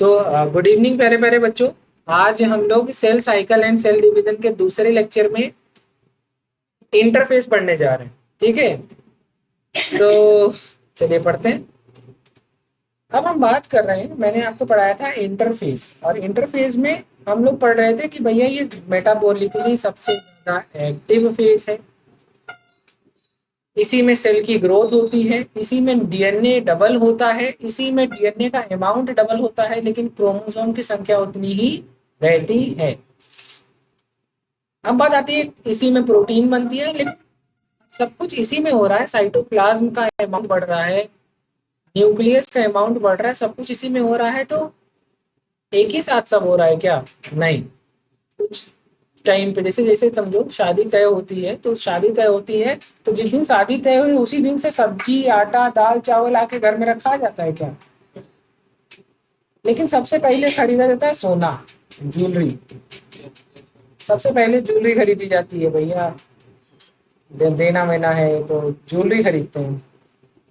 So good evening प्यारे प्यारे बच्चों। आज हम लोग cell cycle and cell division के दूसरे लेक्चर में इंटरफेस पढ़ने जा रहे हैं। ठीक है, तो चलिए पढ़ते हैं। अब हम बात कर रहे हैं, मैंने आपको पढ़ाया था इंटरफेस, और इंटरफेस में हम लोग पढ़ रहे थे कि भैया ये मेटाबॉलिकली सबसे ज्यादा एक्टिव फेज है, इसी में सेल की ग्रोथ होती है, इसी में डीएनए डबल होता है, इसी में डीएनए का अमाउंट डबल होता है, लेकिन क्रोमोसोम की संख्या उतनी ही रहती है। अब बात आती है, इसी में प्रोटीन बनती है, लेकिन सब कुछ इसी में हो रहा है। साइटोप्लाज्म का अमाउंट बढ़ रहा है, न्यूक्लियस का अमाउंट बढ़ रहा है, सब कुछ इसी में हो रहा है। तो एक ही साथ सब हो रहा है क्या? नहीं। कुछ टाइम पे, जैसे जैसे समझो शादी तय होती है, तो शादी तय होती है तो जिस दिन शादी तय हुई उसी दिन से सब्जी आटा दाल चावल आके घर में रखा जाता है क्या? लेकिन सबसे पहले खरीदा जाता है सोना, ज्वेलरी। सबसे पहले ज्वेलरी खरीदी जाती है भैया, देना वेना है तो ज्वेलरी खरीदते हैं।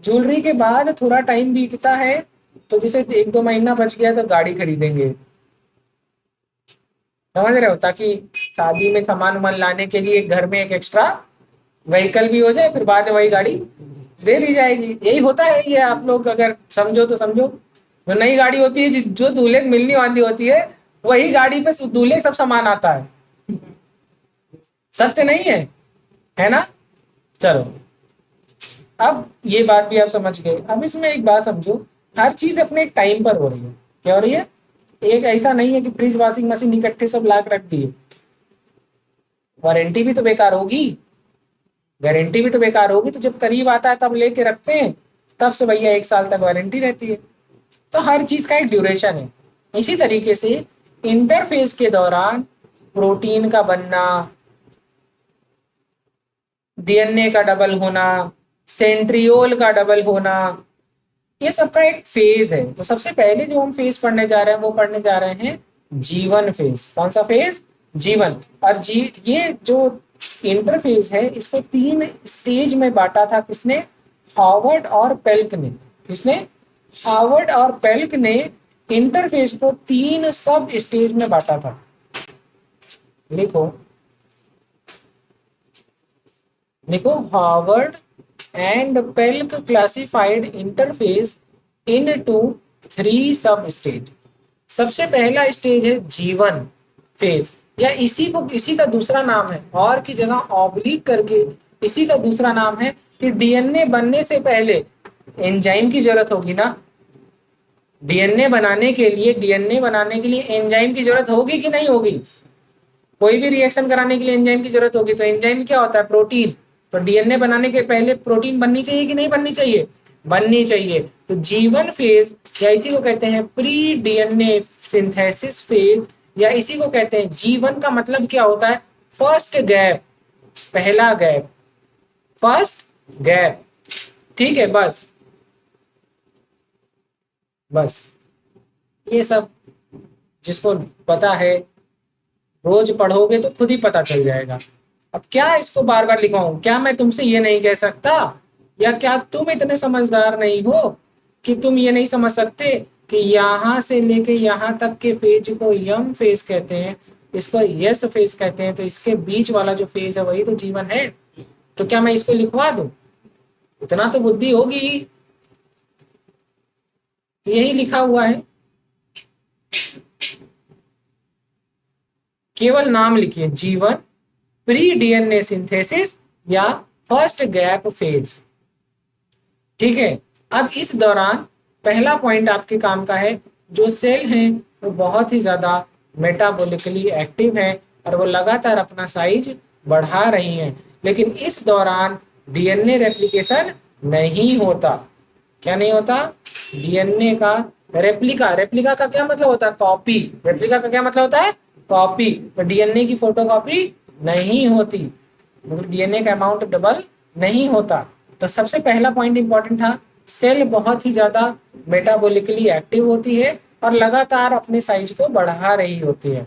ज्वेलरी के बाद थोड़ा टाइम बीतता है, तो जैसे एक दो महीना बच गया तो गाड़ी खरीदेंगे। समझ रहे हो? ताकि शादी में सामान वामान लाने के लिए घर में एक एक्स्ट्रा व्हीकल भी हो जाए, फिर बाद में वही गाड़ी दे दी जाएगी। यही होता है। ये आप लोग अगर समझो तो समझो। जो नई गाड़ी होती है, जो दूल्हे को मिलने वाली होती है, वही गाड़ी पे दूल्हे का सब सामान आता है। सत्य नहीं है ना? चलो, अब ये बात भी आप समझ गए। अब इसमें एक बात समझो, हर चीज अपने एक टाइम पर हो रही है। क्या हो रही है? एक ऐसा नहीं है कि फ्रिज वॉशिंग मशीन इकट्ठे सब ला के रख दिए। वारंटी भी तो बेकार होगी, गारंटी भी तो बेकार होगी। तो जब करीब आता है तब लेके रखते हैं, तब से भैया 1 साल तक वारंटी रहती है। तो हर चीज का एक ड्यूरेशन है। इसी तरीके से इंटरफेस के दौरान प्रोटीन का बनना, डीएनए का डबल होना, सेंट्रियोल का डबल होना, ये सबका एक फेज है। तो सबसे पहले जो हम फेज पढ़ने जा रहे हैं वो पढ़ने जा रहे हैं जीवन फेज। कौन सा फेज? जीवन। और ये जो इंटरफेज है, इसको 3 स्टेज में बांटा था। किसने? हार्वर्ड और पेल्क ने। किसने? हार्वर्ड और पेल्क ने इंटरफेस को 3 सब स्टेज में बांटा था। लिखो लिखो, Harvard and Pelk classified interface into 3 सब स्टेज। सबसे पहला स्टेज है जीवन फेज, या इसी का दूसरा नाम है, और की जगह ऑब्लिक करके इसी का दूसरा नाम है कि डीएनए बनने से पहले एंजाइम की जरूरत होगी ना। डीएनए बनाने के लिए एंजाइम की जरूरत होगी कि नहीं होगी? कोई भी रिएक्शन कराने के लिए एंजाइम की जरूरत होगी। तो एंजाइम क्या होता है? प्रोटीन। तो डीएनए बनाने के पहले प्रोटीन बननी चाहिए कि नहीं बननी चाहिए? बननी चाहिए। तो जीवन फेज, या इसी को कहते हैं प्री डीएनए सिंथेसिस फेज, या इसी को कहते हैं जीवन का मतलब क्या होता है? फर्स्ट गैप, पहला गैप, फर्स्ट गैप। ठीक है, बस बस ये सब जिसको पता है, रोज पढ़ोगे तो खुद ही पता चल जाएगा। अब क्या इसको बार बार लिखवाऊं? क्या मैं तुमसे ये नहीं कह सकता, या क्या तुम इतने समझदार नहीं हो कि तुम ये नहीं समझ सकते कि यहां से लेके यहां तक के फेज को यम फेज कहते हैं, इसको यस फेज कहते हैं, तो इसके बीच वाला जो फेज है वही तो जीवन है। तो क्या मैं इसको लिखवा दूं? इतना तो बुद्धि होगी ही। तो यही लिखा हुआ है, केवल नाम लिखिए, जीवन, प्री डीएनए सिंथेसिस, या फर्स्ट गैप फेज। ठीक है। अब इस दौरान पहला पॉइंट आपके काम का है, जो सेल हैं वो बहुत ही ज्यादा मेटाबॉलिकली एक्टिव है और वो लगातार अपना साइज बढ़ा रही हैं, लेकिन इस दौरान डीएनए रेप्लिकेशन नहीं होता। क्या नहीं होता? डीएनए का रेप्लिका। रेप्लिका का क्या मतलब होता है? कॉपी। रेप्लिका का क्या मतलब होता है? कॉपी। तो डीएनए की फोटो कॉपी नहीं होती, मतलब डीएनए का अमाउंट डबल नहीं होता। तो सबसे पहला पॉइंट इंपॉर्टेंट था, सेल बहुत ही ज्यादा मेटाबॉलिकली एक्टिव होती है और लगातार अपने साइज को बढ़ा रही होती है।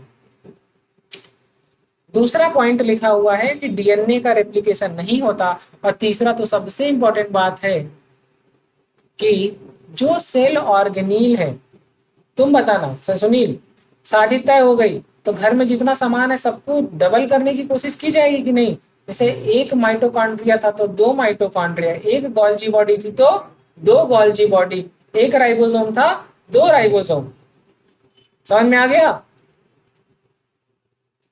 दूसरा पॉइंट लिखा हुआ है कि डीएनए का रेप्लिकेशन नहीं होता। और तीसरा तो सबसे इंपॉर्टेंट बात है कि जो सेल ऑर्गेनील है, तुम बताना सुनील, शादी तय हो गई तो घर में जितना सामान है सबको डबल करने की कोशिश की जाएगी कि नहीं? जैसे एक माइटोकॉन्ड्रिया था तो दो माइटोकॉन्ड्रिया, एक गोल्जी बॉडी थी तो दो गोल्जी बॉडी, एक राइबोसोम था दो राइबोसोम। समझ में आ गया?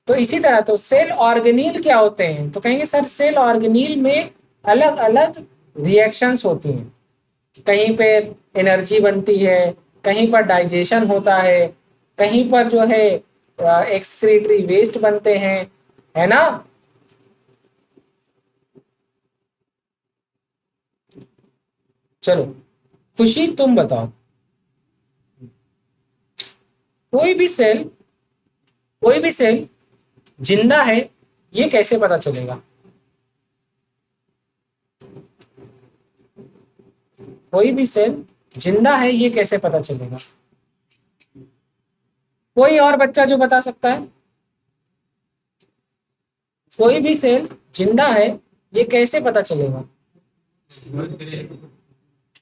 तो इसी तरह तो सेल ऑर्गेनील क्या होते हैं? तो कहेंगे सर सेल ऑर्गेनील में अलग अलग रिएक्शंस होती हैं। कहीं पे एनर्जी बनती है, कहीं पर डाइजेशन होता है, कहीं पर जो है एक्सक्रीटरी वेस्ट बनते हैं, है ना? चलो खुशी तुम बताओ, कोई भी सेल कोई भी सेल जिंदा है ये कैसे पता चलेगा? कोई भी सेल जिंदा है ये कैसे पता चलेगा? कोई और बच्चा जो बता सकता है? कोई भी सेल जिंदा है ये कैसे पता चलेगा?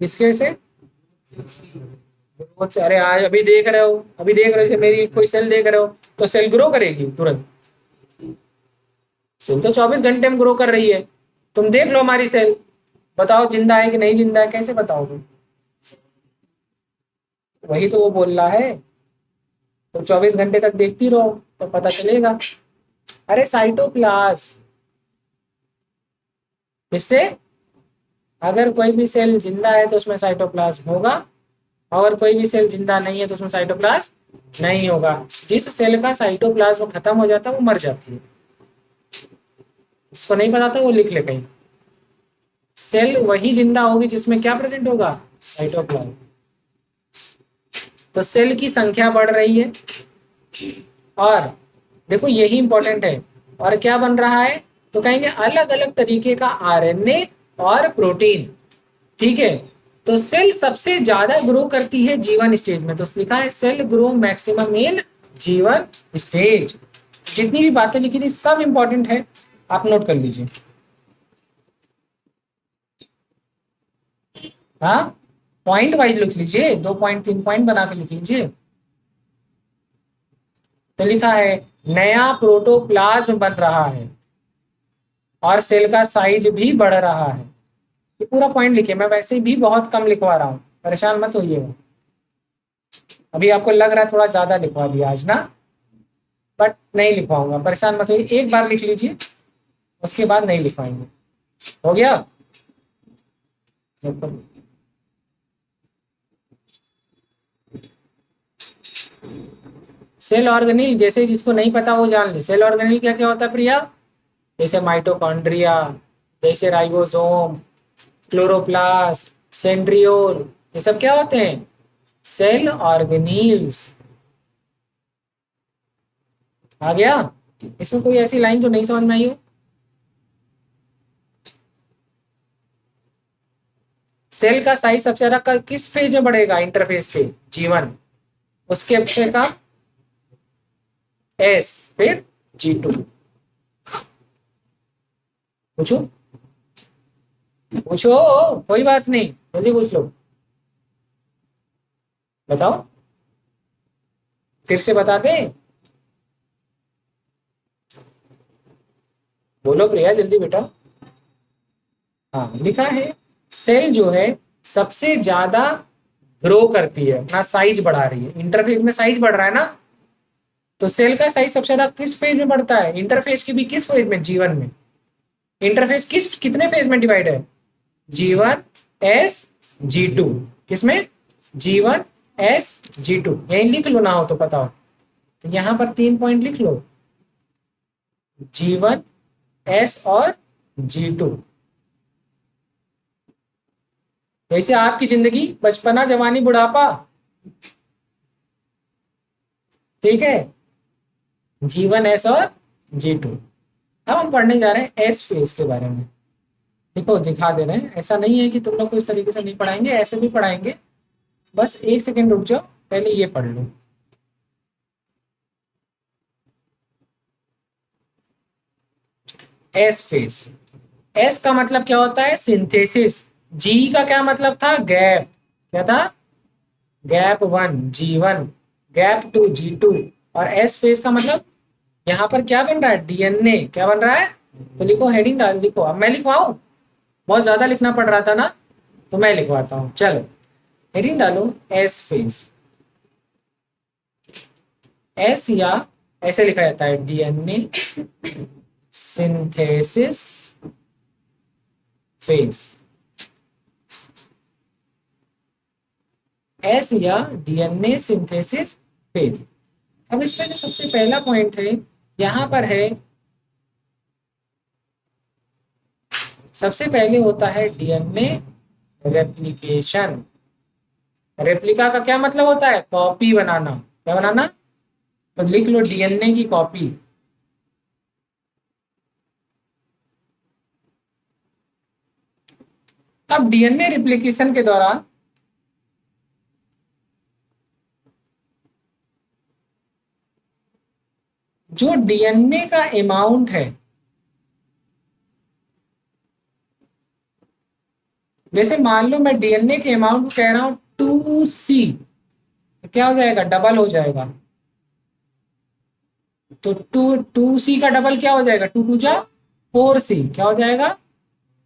किसके से? ग्रोथ से। अरे आज अभी देख रहे हो मेरी कोई सेल देख रहे हो तो सेल ग्रो करेगी तुरंत? सेल तो 24 घंटे में ग्रो कर रही है। तुम देख लो हमारी सेल, बताओ जिंदा है कि नहीं जिंदा है, कैसे बताओगे? वही तो वो बोल रहा है, तो 24 घंटे तक देखती रहो तो पता चलेगा। अरे साइटोप्लाज्म, इससे अगर कोई भी सेल जिंदा है तो उसमें साइटोप्लाज्म होगा, और कोई भी सेल जिंदा नहीं है तो उसमें साइटोप्लाज्म नहीं होगा। जिस सेल का साइटोप्लाज्म खत्म हो जाता है वो मर जाती है। इसको नहीं पता था वो लिख ले कहीं। सेल वही जिंदा होगी जिसमें क्या प्रेजेंट होगा? साइटोप्लाज्म। तो सेल की संख्या बढ़ रही है, और देखो यही इंपॉर्टेंट है। और क्या बन रहा है? तो कहेंगे अलग अलग तरीके का आरएनए और प्रोटीन। ठीक है, तो सेल सबसे ज्यादा ग्रो करती है जीवन स्टेज में, तो लिखा है सेल ग्रो मैक्सिमम इन जीवन स्टेज। जितनी भी बातें लिखी थी सब इंपॉर्टेंट है, आप नोट कर लीजिए। हाँ, पॉइंट वाइज लिख लीजिए, 2 पॉइंट 3 पॉइंट बना के लिख लीजिए। तो लिखा है नया प्रोटोप्लाज्म बन रहा है और सेल का साइज भी बढ़ रहा है। ये पूरा पॉइंट लिखिए, मैं वैसे भी बहुत कम लिखवा रहा हूँ, परेशान मत होइएगा। अभी आपको लग रहा है थोड़ा ज्यादा लिखवा दिया आज ना, बट नहीं लिखवाऊंगा, परेशान मत होइए। एक बार लिख लीजिए, उसके बाद नहीं लिखवाएंगे। हो गया? सेल ऑर्गेनिल, जैसे जिसको नहीं पता वो जान ले। सेल ऑर्गेनिल क्या क्या होता है प्रिया? जैसे माइटोकॉन्ड्रिया, जैसे राइबोसोम, क्लोरोप्लास्ट, सेंट्रियोल, ये सब क्या होते हैं? Cell organelles. आ गया? इसमें कोई ऐसी लाइन जो नहीं समझ में आई हो? सेल का साइज सबसे ज्यादा किस फेज में बढ़ेगा इंटरफेस के? जीवन। उसके अपने का एस, फिर G2। पूछो पूछो, कोई बात नहीं, जल्दी पूछ लो। बताओ, फिर से बता दे। बोलो प्रिया जल्दी बेटा। हाँ लिखा है सेल जो है सबसे ज्यादा ग्रो करती है, अपना साइज बढ़ा रही है। इंटरफेज में साइज बढ़ रहा है ना, तो सेल का साइज सबसे ज्यादा किस फेज में बढ़ता है? इंटरफेज की भी किस फेज में? जीवन में। इंटरफेस कितने फेज में डिवाइड है? G1 S G2। किसमें? G1 S G2। यही लिख लो ना हो तो पता हो तो यहां पर 3 पॉइंट लिख लो, G1 S और G2। वैसे आपकी जिंदगी बचपना जवानी बुढ़ापा, ठीक है, G1 S और G2। अब हम पढ़ने जा रहे हैं एस फेज के बारे में। देखो दिखा दे रहे हैं, ऐसा नहीं है कि तुम लोग को इस तरीके से नहीं पढ़ाएंगे, ऐसे भी पढ़ाएंगे। बस एक सेकेंड रुक जाओ, पहले ये पढ़ लो। S phase. एस का मतलब क्या होता है? सिंथेसिस। जी का क्या मतलब था? गैप। क्या था? गैप 1 G1, गैप 2 G2, और एस फेज का मतलब यहाँ पर क्या बन रहा है, डीएनए क्या बन रहा है। तो लिखो, हेडिंग डाल, लिखो। अब मैं लिखवाऊं, बहुत ज्यादा लिखना पड़ रहा था ना, तो मैं लिखवाता हूँ। चलो हेडिंग डालो, एस फेज। एस या ऐसे लिखा जाता है, डीएनए सिंथेसिस फेज। एस या डीएनए सिंथेसिस फेज। अब इसमें जो सबसे पहला पॉइंट है यहां पर है, सबसे पहले होता है डीएनए रेप्लिकेशन। रेप्लिका का क्या मतलब होता है, कॉपी बनाना। क्या बनाना, तो लिख लो डीएनए की कॉपी। अब डीएनए रेप्लिकेशन के दौरान जो डीएनए का अमाउंट है, जैसे मान लो मैं डीएनए के अमाउंट को कह रहा हूं 2C, तो क्या हो जाएगा, डबल हो जाएगा। तो 2C का डबल क्या हो जाएगा, 2 2 जा 4C, क्या हो जाएगा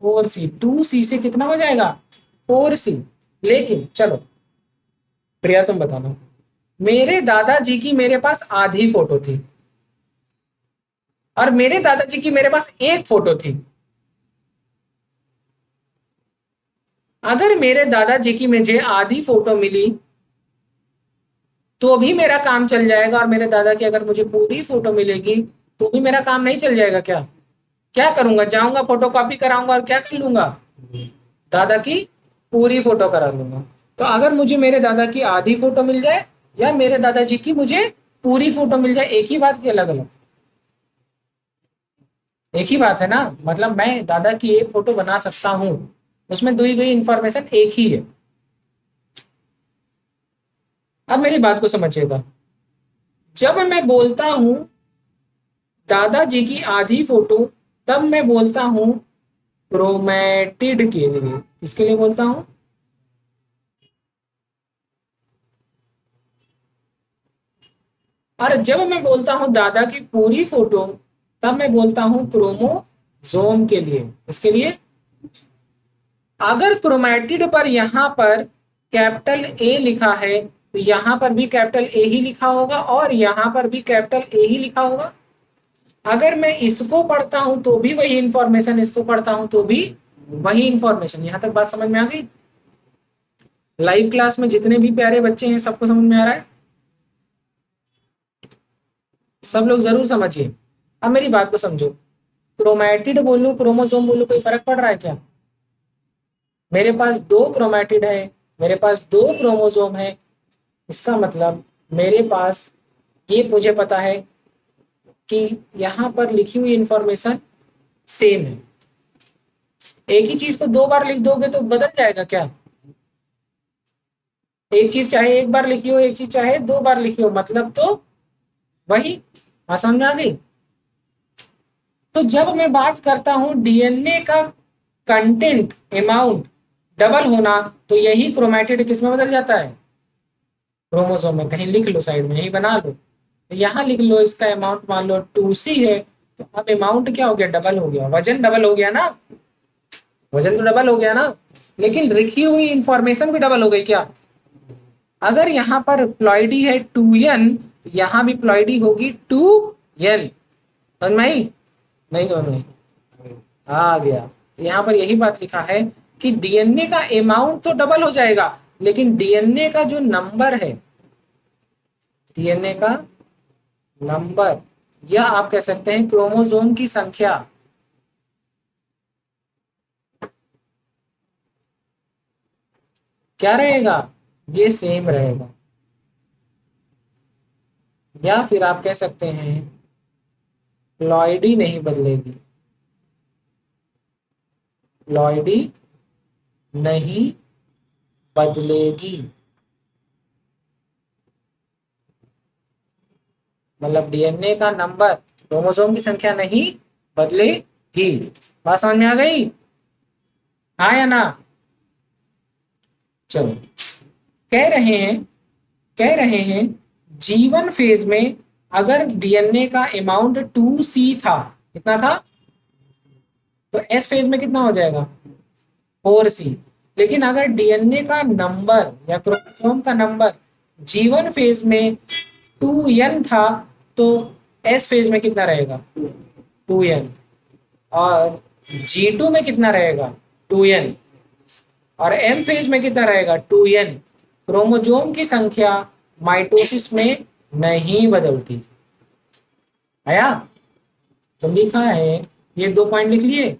4C। 2C से कितना हो जाएगा 4C। लेकिन चलो प्रिया तुम बताना, मेरे दादाजी की मेरे पास आधी फोटो थी और मेरे दादाजी की मेरे पास एक फोटो थी। अगर मेरे दादाजी की मुझे आधी फोटो मिली तो भी मेरा काम चल जाएगा, और मेरे दादा की अगर मुझे पूरी फोटो मिलेगी तो भी मेरा काम नहीं चल जाएगा क्या। क्या करूंगा, जाऊंगा फोटो कॉपी कराऊंगा और क्या कर लूंगा, दादा की पूरी फोटो करा लूंगा। तो अगर मुझे मेरे दादा की आधी फोटो मिल जाए या मेरे दादाजी की मुझे पूरी फोटो मिल जाए, एक ही बात की अलग अलग, एक ही बात है ना। मतलब मैं दादा की एक फोटो बना सकता हूं, उसमें दी गई इंफॉर्मेशन एक ही है। अब मेरी बात को समझिएगा, जब मैं बोलता हूं दादाजी की आधी फोटो, तब मैं बोलता हूं क्रोमेटिड के लिए। किसके लिए बोलता हूं, और जब मैं बोलता हूं दादा की पूरी फोटो, तब मैं बोलता हूं क्रोमोसोम के लिए। इसके लिए, अगर क्रोमेटिड पर यहां पर कैपिटल ए लिखा है तो यहां पर भी कैपिटल ए ही लिखा होगा और यहां पर भी कैपिटल ए ही लिखा होगा। अगर मैं इसको पढ़ता हूं तो भी वही इंफॉर्मेशन, इसको पढ़ता हूं तो भी वही इंफॉर्मेशन। यहां तक बात समझ में आ गई। लाइव क्लास में जितने भी प्यारे बच्चे हैं सबको समझ में आ रहा है, सब लोग जरूर समझिए। अब मेरी बात को समझो, क्रोमेटिड बोलूं क्रोमोसोम बोलूं, कोई फर्क पड़ रहा है क्या। मेरे पास दो क्रोमेटिड है, मेरे पास दो क्रोमोसोम है, इसका मतलब मेरे पास, ये मुझे पता है कि यहां पर लिखी हुई इंफॉर्मेशन सेम है। एक ही चीज को दो बार लिख दोगे तो बदल जाएगा क्या। एक चीज चाहे एक बार लिखी हो, एक चीज चाहे दो बार लिखी हो, मतलब तो वही। हाँ समझ में आ गई। तो जब मैं बात करता हूं डीएनए का कंटेंट अमाउंट डबल होना, तो यही क्रोमेटिड किस में बदल जाता है, क्रोमोसोम में। कहीं लिख लो साइड में, यही बना लो, तो यहाँ लिख लो इसका अमाउंट मान लो 2C है, तो अब अमाउंट क्या हो गया, डबल हो गया, वजन डबल हो गया ना, वजन तो डबल हो गया ना। लेकिन लिखी हुई इंफॉर्मेशन भी डबल हो गई क्या। अगर यहाँ पर प्लॉइडी है 2N, यहाँ भी प्लॉइडी होगी 2N। समझ में आई, नहीं समझ में आ गया। यहाँ पर यही बात लिखा है कि डीएनए का अमाउंट तो डबल हो जाएगा, लेकिन डीएनए का जो नंबर है, डीएनए का नंबर, या आप कह सकते हैं क्रोमोसोम की संख्या, क्या रहेगा, ये सेम रहेगा। या फिर आप कह सकते हैं प्लॉइडी नहीं बदलेगी, प्लॉइडी नहीं बदलेगी, मतलब डीएनए का नंबर, क्रोमोसोम की संख्या नहीं बदलेगी। बात समझ में आ गई, हाँ या ना। चलो कह रहे हैं G1 फेज में अगर डीएनए का अमाउंट 2C था, कितना था, तो एस फेज में कितना हो जाएगा 4C। लेकिन अगर डीएनए का नंबर या क्रोमोसोम का नंबर G1 फेज में 2N था, तो एस फेज में कितना रहेगा 2N, और G2 में कितना रहेगा 2N, और एम फेज में कितना रहेगा 2N। क्रोमोसोम की संख्या माइटोसिस में नहीं बदलती। आया? तो लिखा है, ये 2 पॉइंट लिख लिए,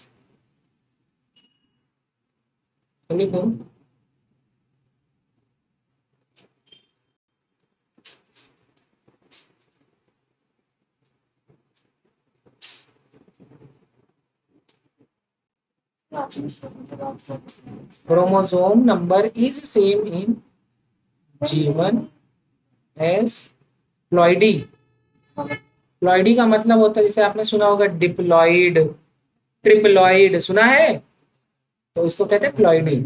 तो लिखो chromosome number is same in G1 S ploidy. Ploidy का मतलब होता है, जैसे आपने सुना होगा डिप्लॉइड, ट्रिप्लॉइड सुना है, तो इसको कहते हैं प्लॉइडी।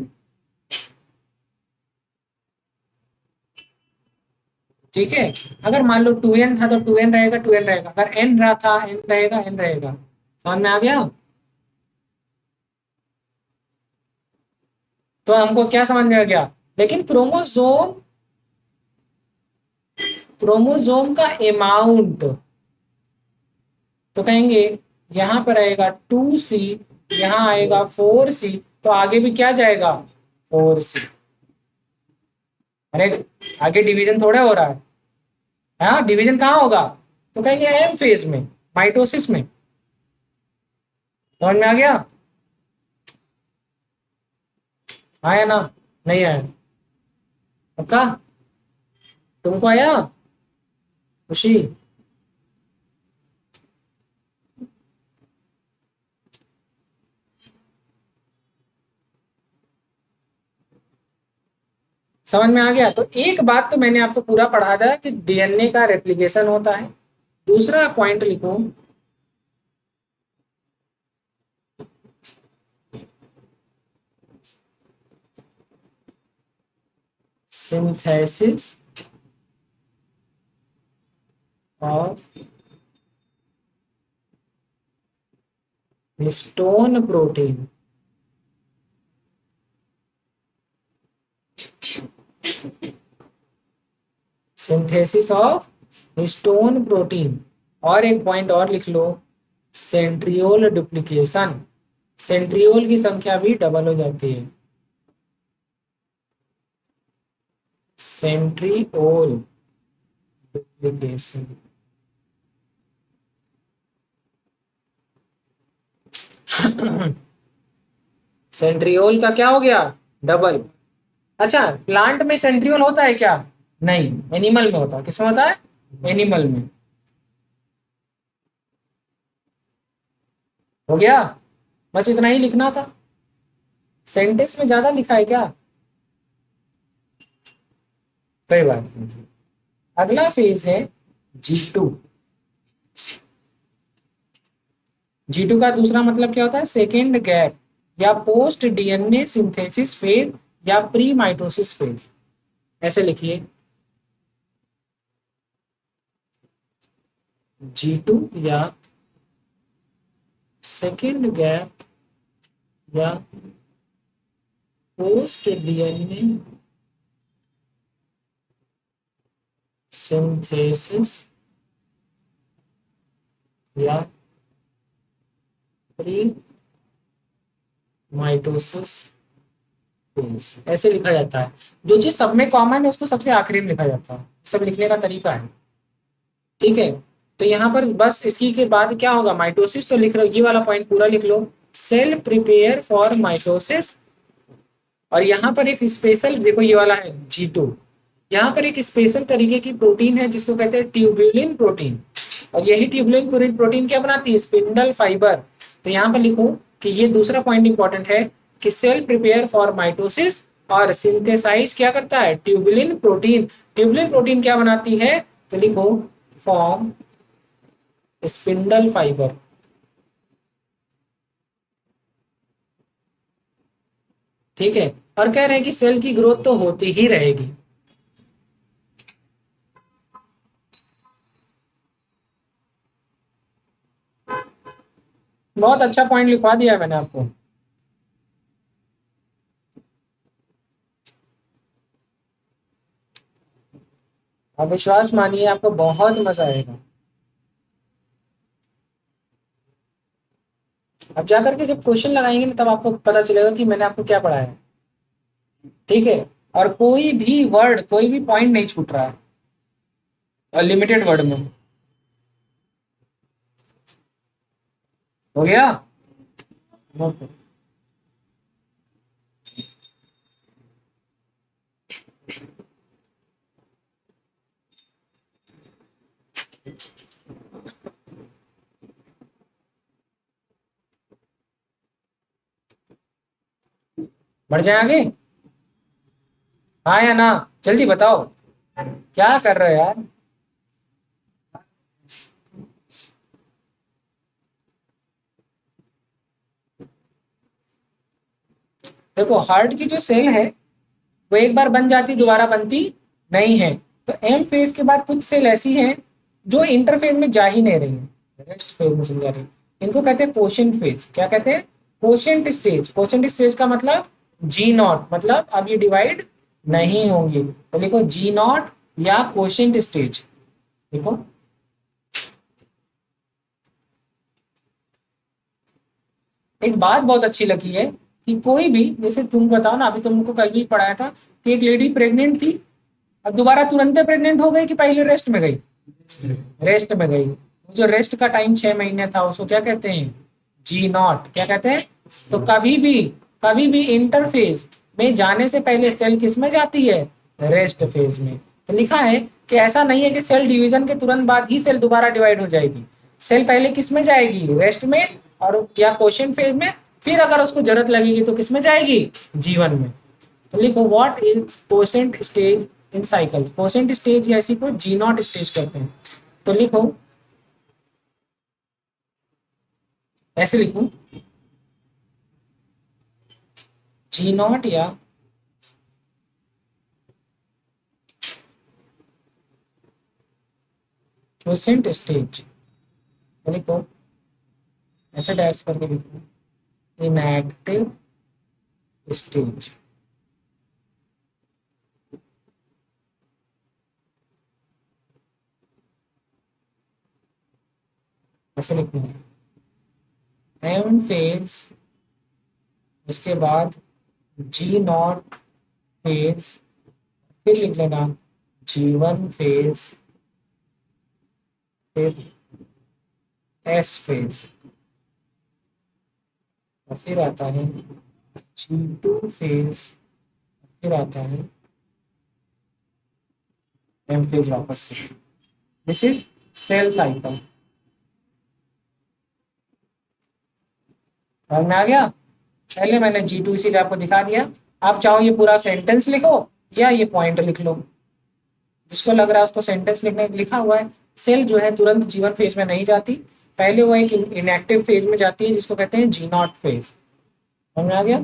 ठीक है, अगर मान लो 2N था तो 2N रहेगा 2N रहेगा, अगर N रहा था N रहेगा N रहेगा। समझ में आ गया? तो हमको क्या समझ में आ गया, लेकिन क्रोमोसोम का अमाउंट, तो कहेंगे यहां पर आएगा 2C, यहां आएगा 4C, तो आगे भी क्या जाएगा 4C। अरे आगे डिवीजन थोड़ा हो रहा है, हाँ डिवीजन कहाँ होगा, तो कहेंगे एम फेज में, माइटोसिस में। समझ में आ गया? आया ना? नहीं आया? पक्का? तुमको आया खुशी? समझ में आ गया? तो एक बात तो मैंने आपको पूरा पढ़ा दिया कि डीएनए का रेप्लिकेशन होता है। दूसरा पॉइंट लिखो, synthesis of histone protein. Synthesis of histone protein. और एक पॉइंट और लिख लो, सेंट्रियोल डुप्लीकेशन। सेंट्रियोल की संख्या भी डबल हो जाती है। Centriole duplication. सेंट्रियोल का क्या हो गया, डबल। अच्छा, प्लांट में सेंट्रियोल होता है क्या? नहीं, एनिमल में होता है। किसमें होता है? एनिमल में। हो गया? बस इतना ही लिखना था। सेंटेंस में ज्यादा लिखा है क्या? कोई बात नहीं। अगला फेज है G2। G2 का दूसरा मतलब क्या होता है, सेकेंड गैप, या पोस्ट डीएनए सिंथेसिस फेज, या प्री माइटोसिस फेज। ऐसे लिखिए, G2 या सेकेंड गैप या पोस्ट डीएनए सिंथेसिस या प्री माइटोसिस फेज, ऐसे लिखा जाता है। जो चीज सब में कॉमन है उसको सबसे आखिरी में लिखा जाता है। सब लिखने का तरीका है। ठीक है, तो यहाँ पर बस इसी के बाद क्या होगा, माइटोसिस तो लिख लो, ये वाला पॉइंट पूरा लिख लो, सेल प्रिपेयर फॉर माइटोसिस। और यहाँ पर एक स्पेशल देखो, ये वाला है G2, यहाँ पर एक स्पेशल तरीके की प्रोटीन है जिसको कहते हैं ट्यूबुलिन प्रोटीन। और यही ट्यूबुलिन प्रोटीन क्या बनाती है, स्पिंडल फाइबर। तो यहाँ पर लिखो कि ये दूसरा पॉइंट इंपॉर्टेंट है कि सेल प्रिपेयर फॉर माइटोसिस और सिंथेसाइज क्या करता है, ट्यूबुलिन प्रोटीन। ट्यूबुलिन प्रोटीन क्या बनाती है, तो लिखो फॉर्म स्पिंडल फाइबर। ठीक है, और कह रहे हैं कि सेल की ग्रोथ तो होती ही रहेगी। बहुत अच्छा पॉइंट लिखवा दिया है मैंने आपको। आप विश्वास मानिए, आपको बहुत मजा आएगा। अब जाकर के जब क्वेश्चन लगाएंगे ना, तब आपको पता चलेगा कि मैंने आपको क्या पढ़ाया है। ठीक है। और कोई भी वर्ड, कोई भी पॉइंट नहीं छूट रहा है, और लिमिटेड वर्ड में। हो गया। ओके। बढ़ जाए आगे। हाँ या ना? जल्दी बताओ, क्या कर रहे हो यार? देखो, हार्ट की जो सेल है वो एक बार बन जाती, दोबारा बनती नहीं है। तो एम फेज के बाद कुछ सेल ऐसी हैं जो इंटरफेज में जा ही नहीं रही है, रेस्ट फेज में चली जा रही है। इनको कहते हैं कोशेंट फेज। क्या कहते हैं? Quotient stage. कोशेंट स्टेज का मतलब जी नॉट, मतलब अब ये डिवाइड नहीं होंगी। तो लिखो जी नॉट या कोशेंट स्टेज। देखो, एक बात बहुत अच्छी लगी है कि कोई भी, जैसे तुम बताओ ना, अभी तुमको कल भी पढ़ाया था कि एक लेडी प्रेग्नेंट थी, अब दोबारा तुरंत प्रेग्नेंट हो गई कि पहले रेस्ट में गई? रेस्ट में गई। जो रेस्ट का टाइम 6 महीने था, उसको क्या कहते हैं? जी नॉट। क्या कहते हैं? तो कभी भी इंटरफेज में जाने से पहले सेल किस में जाती है? रेस्ट फेज में। तो लिखा है कि ऐसा नहीं है कि सेल डिवीजन के तुरंत बाद ही सेल दोबारा डिवाइड हो जाएगी। सेल पहले किस में जाएगी? रेस्ट में, और या क्वेश्चन फेज में। फिर अगर उसको जरूरत लगेगी तो किस में जाएगी? जीवन में। तो लिखो what is quotient stage in cycle. Quotient stage या इसी को जी नॉट स्टेज कहते हैं। तो लिखो, ऐसे लिखो, जी नॉट या क्वोशेंट स्टेज। तो लिखो, ऐसे डैश करके लिखो, इनएक्टिव स्टेज। ऐसे लिखो, एम फेज, इसके बाद जी नॉट फेज, फिर लिख लेना जी1 फेज, फिर एस फेज, और फिर आता है जी2 फेज, फिर आता है एम फेज वापस से। This is cell cycle. समझ में आ गया? पहले मैंने जी2 इसीलिए आपको दिखा दिया। आप चाहो ये पूरा सेंटेंस लिखो या ये पॉइंट लिख लो, जिसको लग रहा है उसको सेंटेंस लिखने लिखा हुआ है। सेल जो है तुरंत जीवन फेज में नहीं जाती, पहले वो एक इनएक्टिव फेज में जाती है, जिसको कहते हैं जी नॉट फेज। समझ में आ गया?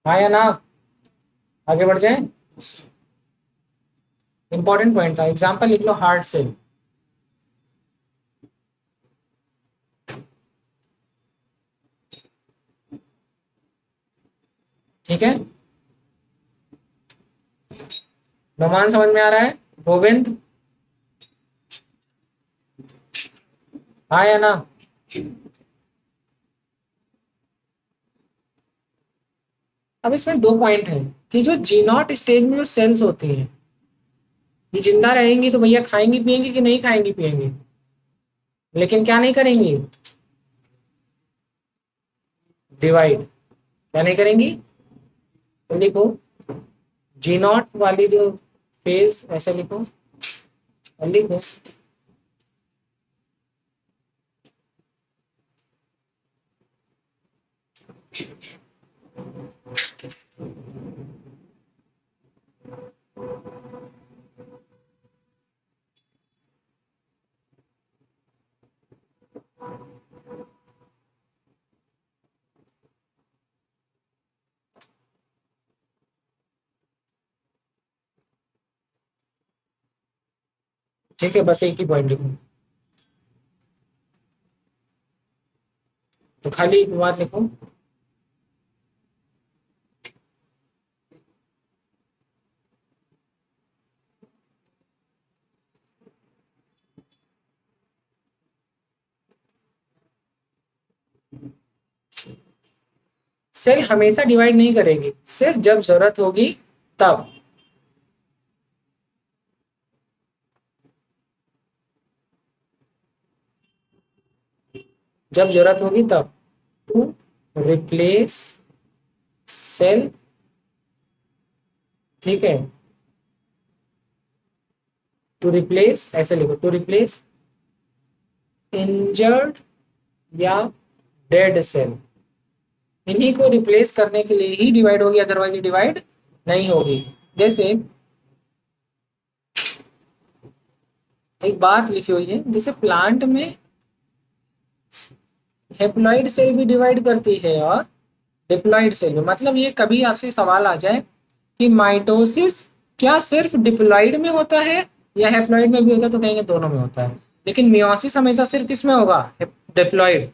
हाँ या ना? आगे बढ़ जाए। इंपॉर्टेंट पॉइंट था, एग्जाम्पल लिख लो, हार्ट सेल। ठीक है, रोमान समझ में आ रहा है? गोविंद, हाँ या ना? अब इसमें दो पॉइंट है कि जो जी नॉट स्टेज में जो सेल्स होती हैं, ये जिंदा रहेंगी तो भैया खाएंगी पिएंगी कि नहीं खाएंगी पिएंगी? लेकिन क्या नहीं करेंगी? डिवाइड। क्या नहीं करेंगी? तो लिखो, जी नॉट वाली जो फेज, ऐसे लिखो, और लिखो, ठीक है, बस एक ही पॉइंट लिखो। तो खाली एक बात लिखो, सेल हमेशा डिवाइड नहीं करेगी, सिर्फ जब जरूरत होगी तब। जब जरूरत होगी तब। टू रिप्लेस सेल, ठीक है, टू रिप्लेस, ऐसे लिखो, टू रिप्लेस इंजर्ड या डेड सेल। इन्हीं को रिप्लेस करने के लिए ही डिवाइड होगी, अदरवाइज ये डिवाइड नहीं होगी। जैसे एक बात लिखी हुई है, जैसे प्लांट में हेप्लॉइड सेल भी डिवाइड करती है और डिप्लॉइड सेल भी। मतलब ये कभी आपसे सवाल आ जाए कि माइटोसिस क्या सिर्फ डिप्लॉइड में होता है या हेप्लॉइड में भी होता है, तो कहेंगे दोनों में होता है। लेकिन मियोसिस हमेशा सिर्फ किस में होगा? डिप्लॉइड,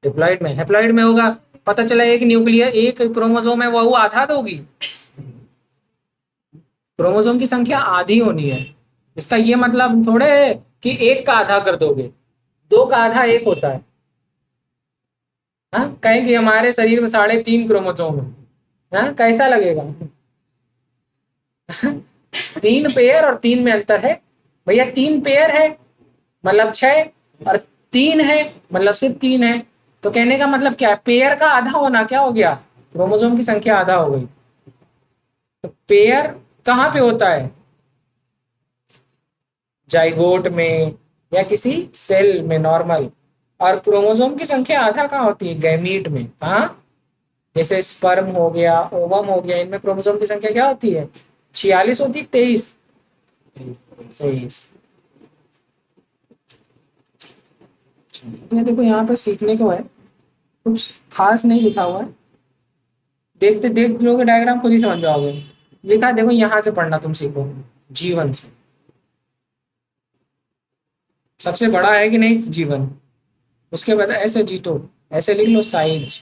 डिप्लॉइड में। हेप्लॉइड में होगा, पता चला एक न्यूक्लियर, एक क्रोमोसोम है, वो आधा दोगी, क्रोमोसोम की संख्या आधी होनी है। इसका ये मतलब थोड़े है कि एक का आधा कर दोगे, दो का आधा एक होता है। हाँ, कहें कि हमारे शरीर में 3.5 क्रोमोसोम है, हाँ कैसा लगेगा? 3 पेयर और 3 में अंतर है भैया। 3 पेयर है मतलब 6, और 3 है मतलब सिर्फ 3 है। तो कहने का मतलब क्या है? पेयर का आधा होना क्या हो गया? क्रोमोसोम की संख्या आधा हो गई। तो पेयर कहाँ पे होता है? जाइगोट में या किसी सेल में नॉर्मल। और क्रोमोसोम की संख्या आधा कहाँ होती है? गैमीट में। कहाँ? जैसे स्पर्म हो गया, ओवम हो गया, इनमें क्रोमोसोम की संख्या क्या होती है? 46 होती है, 23, 23। ये देखो यहाँ पे सीखने को है, कुछ खास नहीं लिखा हुआ है, देखते देख लोगे डायग्राम खुद ही समझ जाओगे। लिखा देखो, यहाँ से पढ़ना तुम सीखो, जीवन से। सबसे बड़ा है कि नहीं जीवन, उसके बाद ऐसे जीतो, ऐसे लिख लो साइज,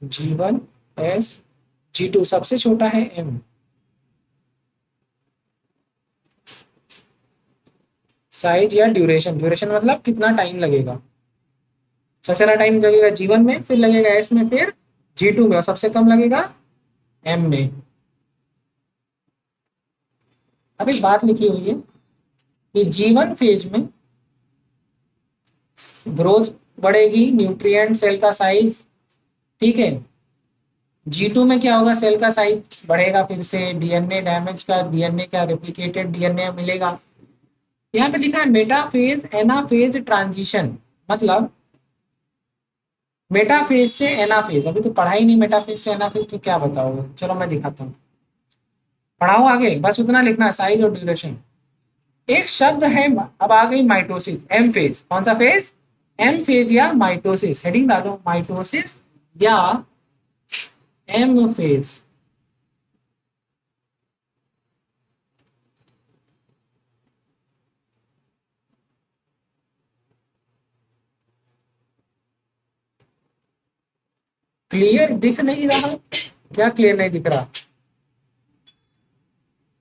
जीवन एस, G2 सबसे छोटा है M। साइज या ड्यूरेशन, ड्यूरेशन मतलब कितना टाइम लगेगा। सबसे ज्यादा टाइम लगेगा जीवन में, फिर लगेगा एस में, फिर G2 में, और सबसे कम लगेगा M में। अब एक बात लिखी हुई है कि जीवन फेज में ग्रोथ बढ़ेगी, न्यूट्रिएंट, सेल का साइज, ठीक है। G2 में क्या होगा? सेल का साइज बढ़ेगा, फिर से डीएनए डैमेज का, डीएनए का रेप्लिकेटेड डीएनए मिलेगा। यहाँ पे लिखा है मेटाफेज एनाफेज ट्रांजिशन, मतलब मेटाफेज से एनाफेज। अभी तो पढ़ा ही नहीं मेटाफेज से एनाफेज, तो क्या बताओगे? चलो मैं दिखाता हूँ, पढ़ाओ आगे, बस उतना लिखना है, साइज और ड्यूरेशन। एक शब्द है, अब आ गई माइटोसिस, एम फेज। कौन सा फेज? एम फेज या माइटोसिस। हेडिंग डालो, माइटोसिस या एम फेज। क्लियर दिख नहीं रहा? क्या क्लियर नहीं दिख रहा?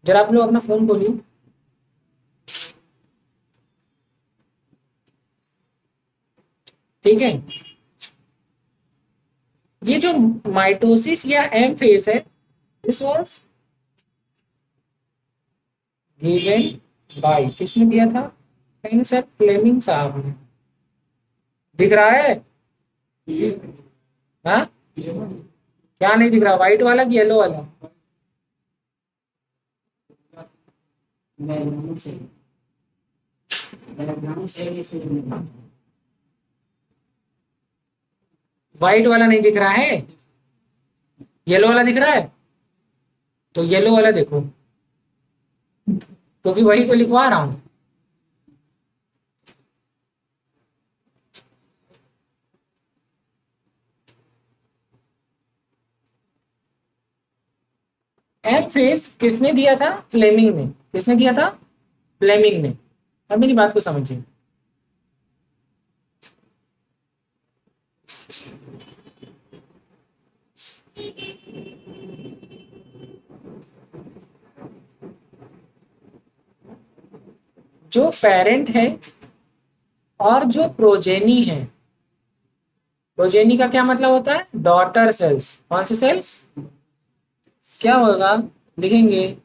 जरा आप लोग अपना फोन खोलिए। ठीक है, ये जो माइटोसिस या एम फेज है, दिस वाज गिवन बाय, किसने दिया था? कहीं सर फ्लेमिंग साहब ने। दिख रहा है? हाँ, क्या नहीं दिख रहा? व्हाइट वाला कि येलो वाला? व्हाइट वाला नहीं दिख रहा है, येलो वाला दिख रहा है। तो येलो वाला देखो, क्योंकि वही तो लिखवा रहा हूं। एम फेस किसने दिया था? फ्लेमिंग ने। किसने दिया था? फ्लेमिंग ने। अब मेरी बात को समझिए, जो पेरेंट है और जो प्रोजेनी है, प्रोजेनी का क्या मतलब होता है? Daughter cells. कौन सी सेल? क्या होगा? लिखेंगे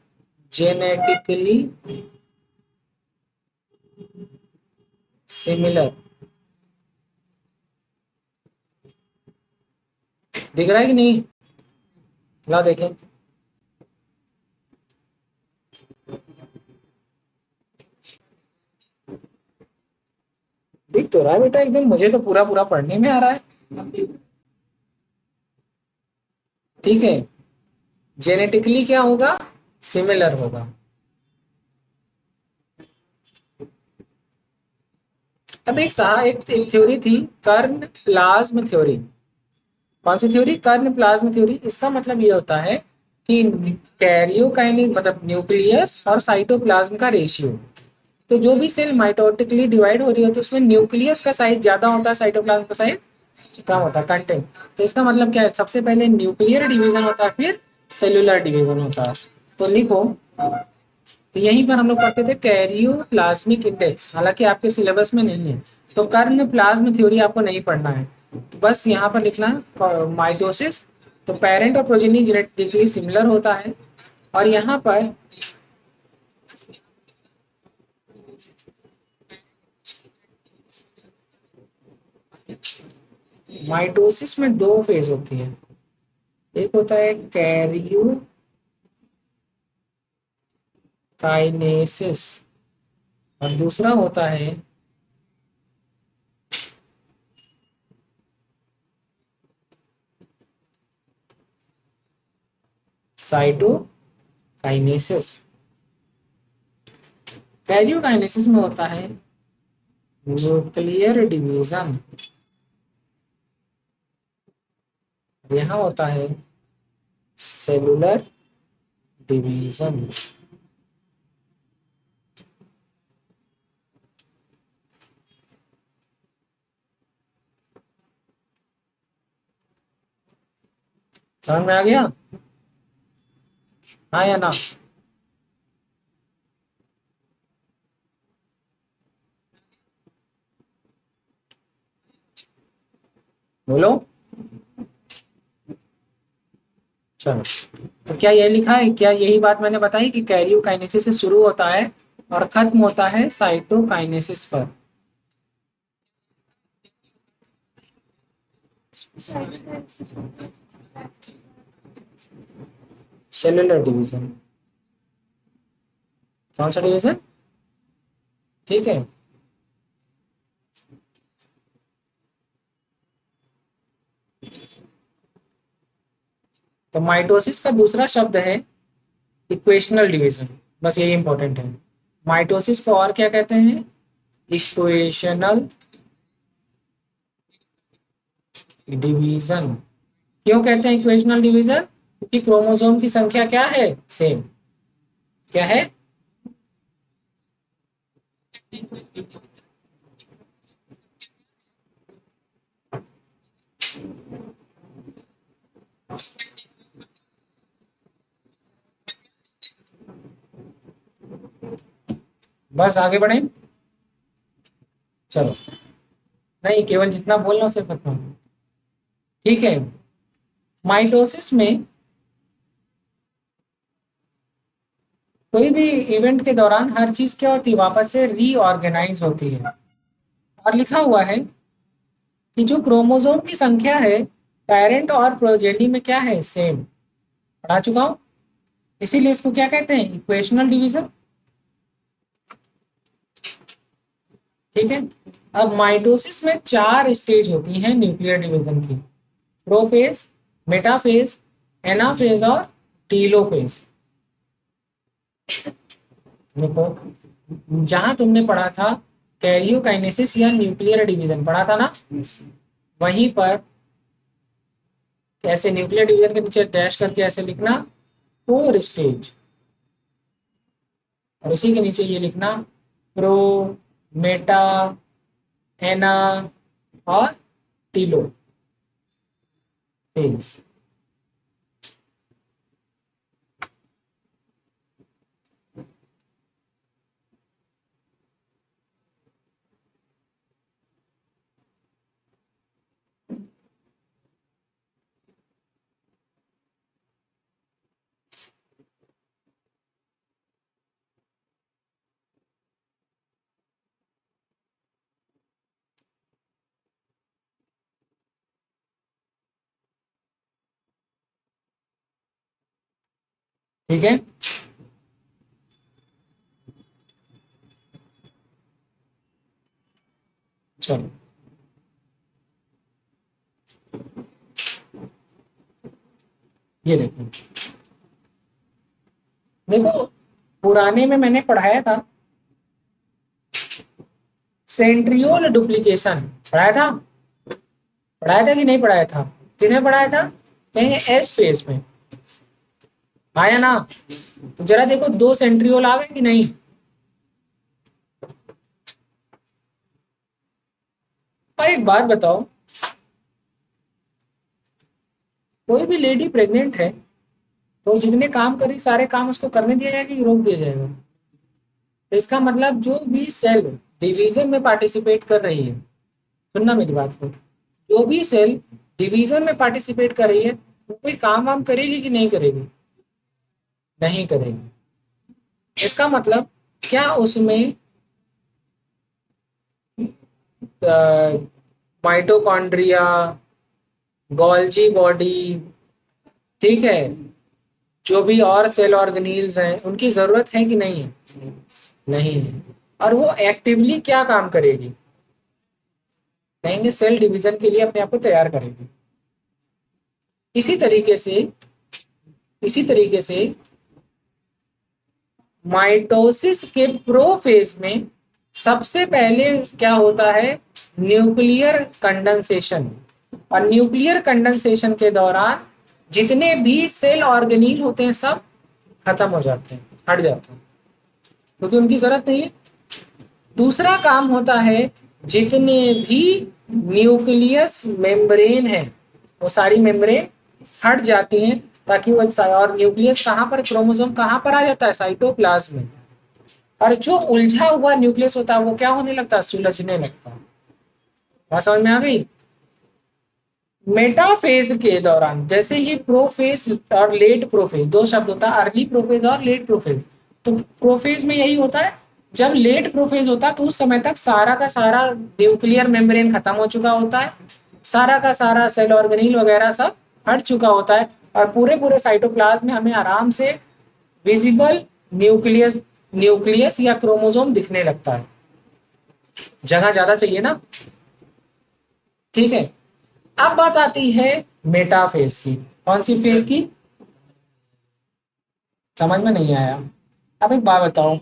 जेनेटिकली सिमिलर। दिख रहा है कि नहीं? ला देखें। दिख तो रहा है बेटा एकदम, मुझे तो पूरा पूरा पढ़ने में आ रहा है। ठीक है, जेनेटिकली क्या होगा? सिमिलर होगा। अब एक थ्योरी थी, कर्ण प्लाज्म थ्योरी। कौन सी थ्योरी? कर्ण प्लाज्म थ्योरी। इसका मतलब ये होता है कि कैरियोकाइनिक मतलब न्यूक्लियस और साइटोप्लाज्म का रेशियो। तो जो भी सेल माइटोटिकली डिवाइड हो रही होती है उसमें न्यूक्लियस का साइज ज्यादा होता है, साइटोप्लाज्म का साइज कम होता है, कंटेंट। तो इसका मतलब क्या है? सबसे पहले न्यूक्लियर डिवीजन होता है, फिर सेलुलर डिवीजन होता है। तो लिखो, तो यहीं पर हम लोग पढ़ते थे कैरियो प्लाज्मिक इंडेक्स, हालांकि आपके सिलेबस में नहीं है। तो कर्ण प्लाज्म थ्योरी आपको नहीं पढ़ना है, तो बस यहाँ पर लिखना है माइटोसिस। तो पेरेंट और प्रोजेनी जेनेटिकली सिमिलर होता है। और यहाँ पर माइटोसिस में दो फेज होती है, एक होता है कैरियो काइनेसिस और दूसरा होता है साइटोकाइनेसिस। कैरियोकाइनेसिस में होता है न्यूक्लियर डिवीजन, यहाँ होता है सेलुलर डिवीजन। समझ में आ गया? हाँ या ना? बोलो। चलो, तो क्या ये लिखा है? क्या यही बात मैंने बताई कि कैरियोकाइनेसिस से शुरू होता है और खत्म होता है साइटोकाइनेसिस पर? Cellular division. कौन सा डिवीजन? ठीक है। तो माइटोसिस का दूसरा शब्द है इक्वेशनल डिवीजन। बस यही इंपॉर्टेंट है। माइटोसिस को और क्या कहते हैं? Equational division. क्यों कहते हैं इक्वेशनल डिवीजन? क्योंकि क्रोमोसोम की संख्या क्या है? सेम। क्या है? बस आगे बढ़े। चलो, नहीं केवल जितना बोलना सिर्फ उतना। ठीक है। माइटोसिस में कोई भी इवेंट के दौरान हर चीज क्या होती है? वापस से रीऑर्गेनाइज होती है। और लिखा हुआ है कि जो क्रोमोसोम की संख्या है पेरेंट और प्रोजेनी में क्या है? सेम। पढ़ा चुका हूं, इसीलिए इसको क्या कहते हैं? Equational division. ठीक है। अब माइटोसिस में चार स्टेज होती हैं न्यूक्लियर डिवीजन की: प्रोफेज, मेटाफेज, एनाफेज और टीलोफेज। देखो, जहां तुमने पढ़ा था कैरियोकाइनेसिस या न्यूक्लियर डिवीजन पढ़ा था ना, वहीं पर ऐसे न्यूक्लियर डिवीजन के नीचे डैश करके ऐसे लिखना 4 स्टेज, और इसी के नीचे ये लिखना प्रो, मेटा, एना और टीलो फेज। ठीक है, चलो ये देखो, देखो पुराने में मैंने पढ़ाया था सेंट्रियोल डुप्लीकेशन, पढ़ाया था कि नहीं पढ़ाया था? किसमें पढ़ाया था? कहीं एस फेज में आया ना? तो जरा देखो दो सेंट्रियोल आ गए कि नहीं? और एक बात बताओ, कोई भी लेडी प्रेग्नेंट है तो जितने काम करी सारे काम उसको करने दिया जाएगा कि रोक दिया जाएगा? तो इसका मतलब जो भी सेल डिवीजन में पार्टिसिपेट कर रही है, सुनना मेरी बात को, जो भी सेल डिवीजन में पार्टिसिपेट कर रही है वो कोई काम वाम करेगी कि नहीं करेगी? नहीं करेगी। इसका मतलब क्या उसमें माइटोकॉन्ड्रिया, गोल्जी बॉडी, ठीक है, जो भी और सेल ऑर्गेनील्स हैं उनकी जरूरत है कि नहीं है? नहीं है। और वो एक्टिवली क्या काम करेगी? कहेंगे सेल डिवीजन के लिए अपने आप को तैयार करेगी। इसी तरीके से माइटोसिस के प्रोफेज में सबसे पहले क्या होता है? Nuclear condensation. और न्यूक्लियर कंडेंसेशन के दौरान जितने भी सेल ऑर्गेनील होते हैं सब खत्म हो जाते हैं, हट जाते हैं, क्योंकि उनकी जरूरत नहीं है। दूसरा काम होता है जितने भी न्यूक्लियस मेम्ब्रेन है वो सारी मेम्ब्रेन हट जाती हैं, ताकि वो, और न्यूक्लियस कहाँ पर, क्रोमोसोम कहाँ पर आ जाता है? साइटोप्लाज्म में। और जो उलझा हुआ न्यूक्लियस होता है वो क्या होने लगता है? सुलझने लगता है। बात समझ में आ गई? मेटाफेज के दौरान जैसे ही प्रोफेज और लेट प्रोफेज, दो शब्द होता है, अर्ली प्रोफेज और लेट प्रोफेज। तो प्रोफेज में यही होता है, जब लेट प्रोफेज होता है तो उस समय तक सारा का सारा न्यूक्लियर मेम्ब्रेन खत्म हो चुका होता है, सारा का सारा सेल ऑर्गेनील वगैरह सब हट चुका होता है, और पूरे पूरे साइटोप्लाज्म में हमें आराम से विजिबल न्यूक्लियस न्यूक्लियस या क्रोमोसोम दिखने लगता है। जगह ज्यादा चाहिए ना, ठीक है। अब बात आती है मेटाफेज की। कौन सी फेज की? समझ में नहीं आया? अब एक बात बताओ,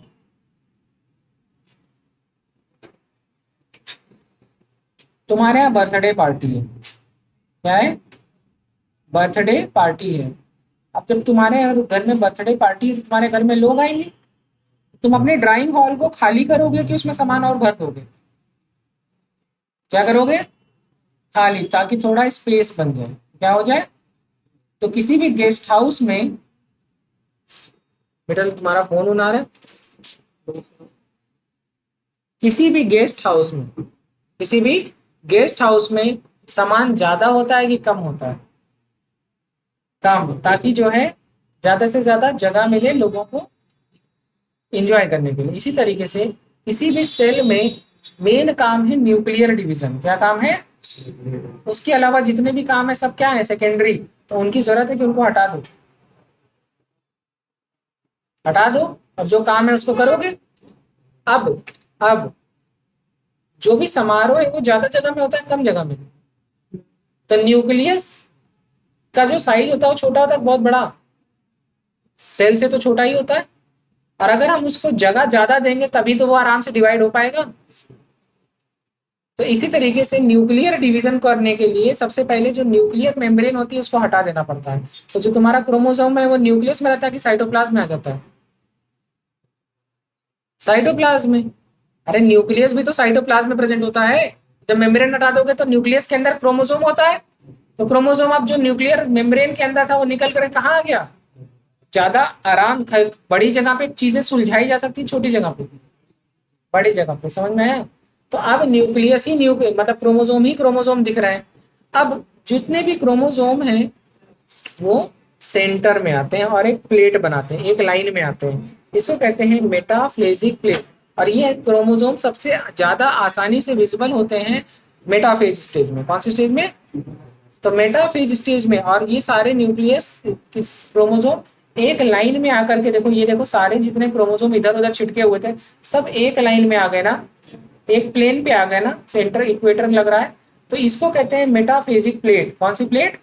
तुम्हारे यहाँ बर्थडे पार्टी है, क्या है? बर्थडे पार्टी है। अब जब तुम्हारे घर में बर्थडे पार्टी है तो तुम्हारे घर में लोग आएंगे, तुम अपने ड्राइंग हॉल को खाली करोगे कि उसमें सामान और भर दोगे? क्या करोगे? खाली, ताकि थोड़ा स्पेस बन जाए, क्या हो जाए? तो किसी भी गेस्ट हाउस में, बेटा तुम्हारा फोन आ रहा है, किसी भी गेस्ट हाउस में, किसी भी गेस्ट हाउस में सामान ज्यादा होता है कि कम होता है? कम, ताकि जो है ज्यादा से ज्यादा जगह मिले लोगों को एंजॉय करने के लिए। इसी तरीके से किसी भी सेल में मेन काम है न्यूक्लियर डिवीजन। क्या काम है? उसके अलावा जितने भी काम है सब क्या है? सेकेंडरी। तो उनकी जरूरत है कि उनको हटा दो, हटा दो, अब जो काम है उसको करोगे। अब जो भी समारोह है वो ज्यादा जगह में होता है कम जगह में? तो न्यूक्लियस का जो साइज होता है वो छोटा होता है बहुत बड़ा? सेल से तो छोटा ही होता है। और अगर हम उसको जगह ज्यादा देंगे तभी तो वो आराम से डिवाइड हो पाएगा। तो इसी तरीके से न्यूक्लियर डिवीजन करने के लिए सबसे पहले जो न्यूक्लियर मेम्ब्रेन होती है उसको हटा देना पड़ता है। तो जो तुम्हारा क्रोमोसोम है वो न्यूक्लियस में रहता है कि साइटोप्लाज्म में आ जाता है? साइटोप्लाज्म में। अरे न्यूक्लियस भी तो साइटोप्लाज्म में प्रेजेंट होता है। जब मेम्ब्रेन हटा दोगे तो न्यूक्लियस के अंदर क्रोमोसोम होता है। तो क्रोमोसोम अब जो न्यूक्लियर मेम्ब्रेन के अंदर था वो निकल कर कहाँ आ गया? ज्यादा आराम, बड़ी जगह पे चीजें सुलझाई जा सकती, छोटी जगह पे, बड़ी जगह पे। समझ में आया? तो अब न्यूक्लियस ही मतलब क्रोमोसोम ही क्रोमोसोम दिख रहे हैं। अब जितने भी क्रोमोसोम हैं वो सेंटर में आते हैं और एक प्लेट बनाते हैं, एक लाइन में आते हैं। इसको कहते हैं मेटाफ्लेजिक प्लेट। और ये क्रोमोसोम सबसे ज्यादा आसानी से विजिबल होते हैं मेटाफेज स्टेज में। कौन से स्टेज में? तो मेटाफेज स्टेज में। और ये सारे न्यूक्लियस क्रोमोसोम एक लाइन में आकर के देखो, ये देखो सारे जितने क्रोमोसोम इधर उधर छिटके हुए थे सब एक लाइन में आ गए ना, एक प्लेन पे आ गए ना, सेंटर इक्वेटर लग रहा है, तो इसको कहते हैं मेटाफेजिक प्लेट। कौन सी प्लेट?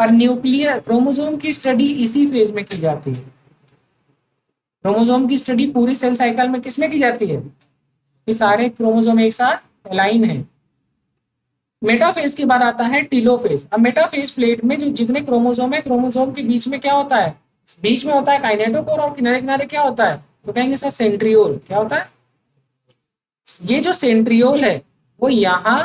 और न्यूक्लियर क्रोमोसोम की स्टडी इसी फेज में की जाती है। क्रोमोसोम की स्टडी पूरी सेल साइकिल में किसमें की जाती है? कि सारे क्रोमोसोम एक साथ अलाइन है। मेटाफेज के बाद आता है टीलोफेज। अब मेटाफेज प्लेट में जो जितने क्रोमोसोम है, क्रोमोसोम के बीच में क्या होता है? बीच में होता है काइनेटोकोर, और किनारे किनारे क्या होता है? तो कहेंगे सर सेंट्रियोल। क्या होता है? ये जो सेंट्रियोल है वो यहाँ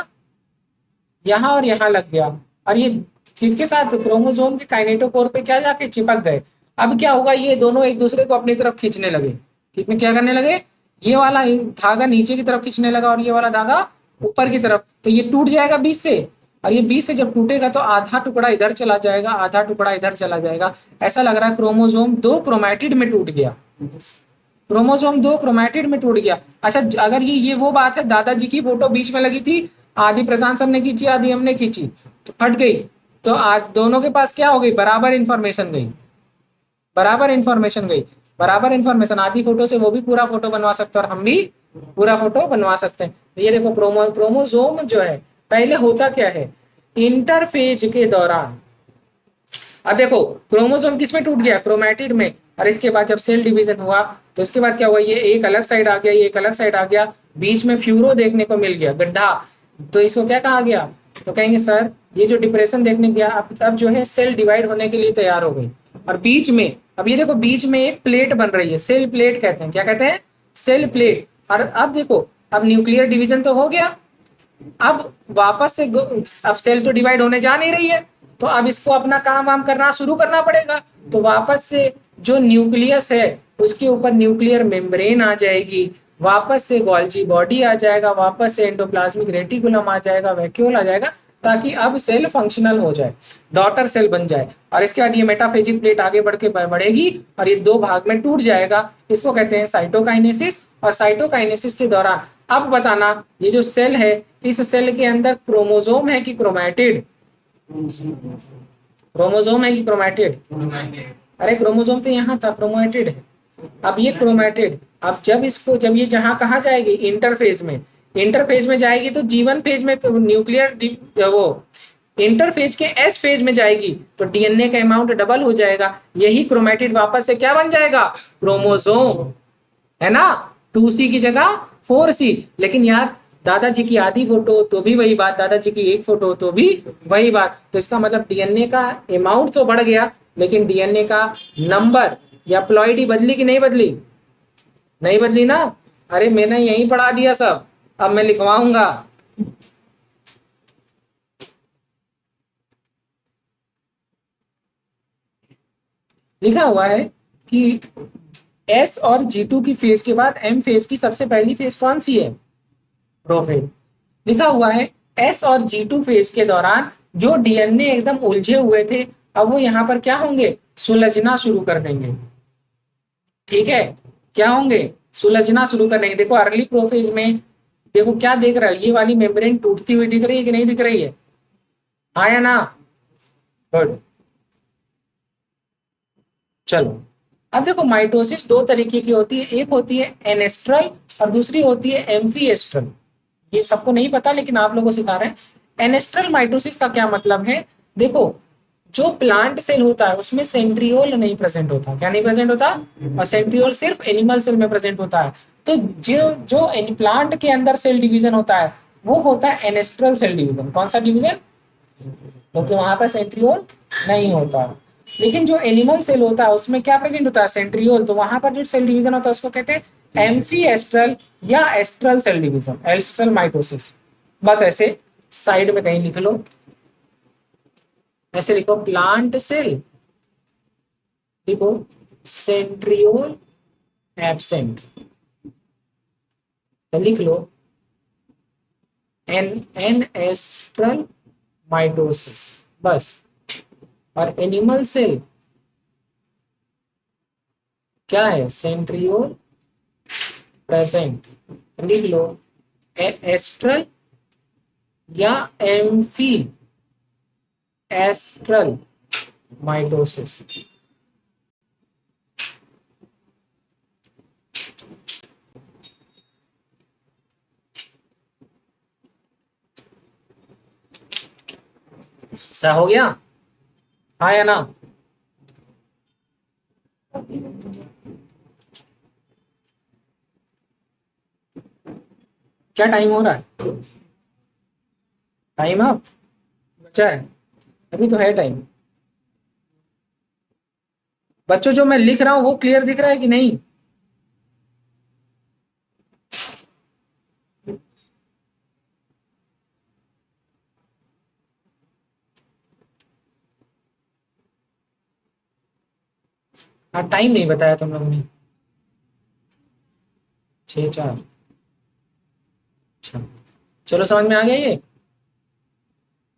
और यहाँ लग गया, और ये किसके साथ? क्रोमोसोम के काइनेटोकोर पे क्या जाके चिपक गए। अब क्या होगा, ये दोनों एक दूसरे को अपनी तरफ खींचने लगे। कितने क्या करने लगे? ये वाला धागा नीचे की तरफ खींचने लगा और ये वाला धागा ऊपर की तरफ, तो ये टूट जाएगा बीच से। और ये बीच से जब टूटेगा तो आधा टुकड़ा इधर चला जाएगा, आधा टुकड़ा इधर चला जाएगा। ऐसा लग रहा है क्रोमोसोम दो क्रोमैटिड में टूट गया। क्रोमोसोम दो क्रोमैटिड में टूट गया। अच्छा, अगर ये वो बात है, दादाजी की फोटो बीच में लगी थी, आधी प्रशांत सर ने खींची, आधी हमने खींची, तो फट गई, तो आज दोनों के पास क्या हो गई? बराबर इंफॉर्मेशन गई, बराबर इंफॉर्मेशन गई, बराबर इंफॉर्मेशन। आधी फोटो से वो भी पूरा फोटो बनवा सकते हैं और हम भी पूरा फोटो बनवा सकते हैं। तो ये देखो क्रोमोसोम जो है, पहले होता क्या है? इंटरफेज के दौरान, अब देखो क्रोमोसोम किस में टूट गया? क्रोमैटिड में। और इसके बाद जब सेल डिवीजन हुआ तो इसके बाद क्या हुआ? ये एक अलग साइड आ गया, ये एक अलग साइड आ गया, बीच में फ्यूरो देखने को मिल गया, गड्ढा। तो इसको क्या कहा गया? तो कहेंगे सर ये जो डिप्रेशन देखने गया, अब जो है सेल डिवाइड होने के लिए तैयार हो गई। और बीच में, अब ये देखो बीच में एक प्लेट बन रही है, सेल प्लेट कहते हैं। क्या कहते हैं? Cell plate. और अब देखो, अब न्यूक्लियर डिवीजन तो हो गया, अब वापस से अब सेल तो डिवाइड होने जा नहीं रही है, तो अब इसको अपना काम वाम करना शुरू करना पड़ेगा। तो वापस से जो न्यूक्लियस है उसके ऊपर न्यूक्लियर मेम्ब्रेन आ जाएगी, वापस से गोल्जी बॉडी आ जाएगा, वापस से एंडोप्लाज्मिक रेटिकुलम आ जाएगा, वैक्यूल आ जाएगा, ताकि अब सेल फंक्शनल हो जाए, डॉटर सेल बन जाए। और इसके बाद ये मेटाफेजिक प्लेट आगे बढ़ के बढ़ेगी और ये दो भाग में टूट जाएगा। इसको कहते हैं साइटोकाइनेसिस। और साइटोकाइनेसिस के दौरान अब बताना, ये जो सेल है, इस सेल के अंदर क्रोमोसोम है कि क्रोमैटिड? क्रोमोसोम है कि क्रोमैटिड? अरे क्रोमोसोम तो यहाँ था, क्रोमैटिड है। अब ये क्रोमैटिड, अब जब ये जहाँ कहाँ जाएगी? इंटरफेज में। इंटरफेज में जाएगी तो जीवन फेज में न्यूक्लियर वो इंटरफेज के एस फेज में जाएगी तो डीएनए का अमाउंट डबल हो जाएगा। यही क्रोमैटिड वापस से क्या बन जाएगा? क्रोमोसोम, है ना? 2C की जगह 4C। लेकिन यार दादाजी की आधी फोटो तो भी वही बात, दादाजी की एक फोटो तो भी वही बात। तो इसका मतलब डीएनए का अमाउंट तो बढ़ गया, लेकिन डीएनए का नंबर या प्लॉइडी बदली कि नहीं बदली? नहीं बदली ना। अरे मैंने यही पढ़ा दिया सब, अब मैं लिखवाऊंगा। लिखा हुआ है कि एस और G2 की फेज के बाद एम फेज की सबसे पहली फेज कौन सी है? प्रोफेज। लिखा हुआ है एस और G2 फेज के दौरान जो डीएनए एकदम उलझे हुए थे, अब वो यहाँ पर क्या होंगे? सुलझना शुरू कर देंगे। ठीक है, क्या होंगे? सुलझना शुरू कर देंगे। देखो अर्ली प्रोफेज में देखो क्या देख रहा है, ये वाली मेम्ब्रेन टूटती हुई दिख रही है कि नहीं दिख रही है? हाँ या ना? गुड। चलो, अब देखो माइटोसिस दो तरीके की होती है, एक होती है एनेस्ट्रल और दूसरी होती है एम्फीएस्ट्रल। ये सबको नहीं पता लेकिन आप लोगों को सिखा रहे हैं। एनेस्ट्रल माइटोसिस का क्या मतलब है? देखो जो प्लांट सेल होता है उसमें सेंट्रियोल नहीं प्रेजेंट होता। क्या नहीं प्रेजेंट होता? और सेंट्रियोल सिर्फ एनिमल सेल में प्रेजेंट होता है। तो जो जो प्लांट के अंदर सेल डिवीजन होता है वो होता है एनेस्ट्रल सेल डिवीजन। कौन सा डिवीजन? क्योंकि वहां पर सेंट्रियोल नहीं होता। लेकिन जो एनिमल सेल होता है उसमें क्या प्रेजेंट होता है? सेंट्रियोल। तो वहां पर जो सेल डिवीजन होता है उसको कहते हैं एम्फी एस्ट्रल या astral cell division, astral mitosis. बस ऐसे साइड में कहीं लिख लो, ऐसे लिखो प्लांट सेल, लिखो सेंट्रियोल एब्सेंट, तो लिख लो एन एस्ट्रल माइटोसिस बस। और एनिमल सेल क्या है? सेंट्रियोल प्रेजेंट, लिख लो एस्ट्रल या एम्फी एस्ट्रल माइटोसिस। सा हो गया, हाँ या ना? क्या टाइम हो रहा है? टाइम अब बचा है? अभी तो है टाइम। बच्चों जो मैं लिख रहा हूँ वो क्लियर दिख रहा है कि नहीं? हाँ, टाइम नहीं बताया तुम लोगों ने। 6:04। अच्छा, चलो समझ में आ गया ये।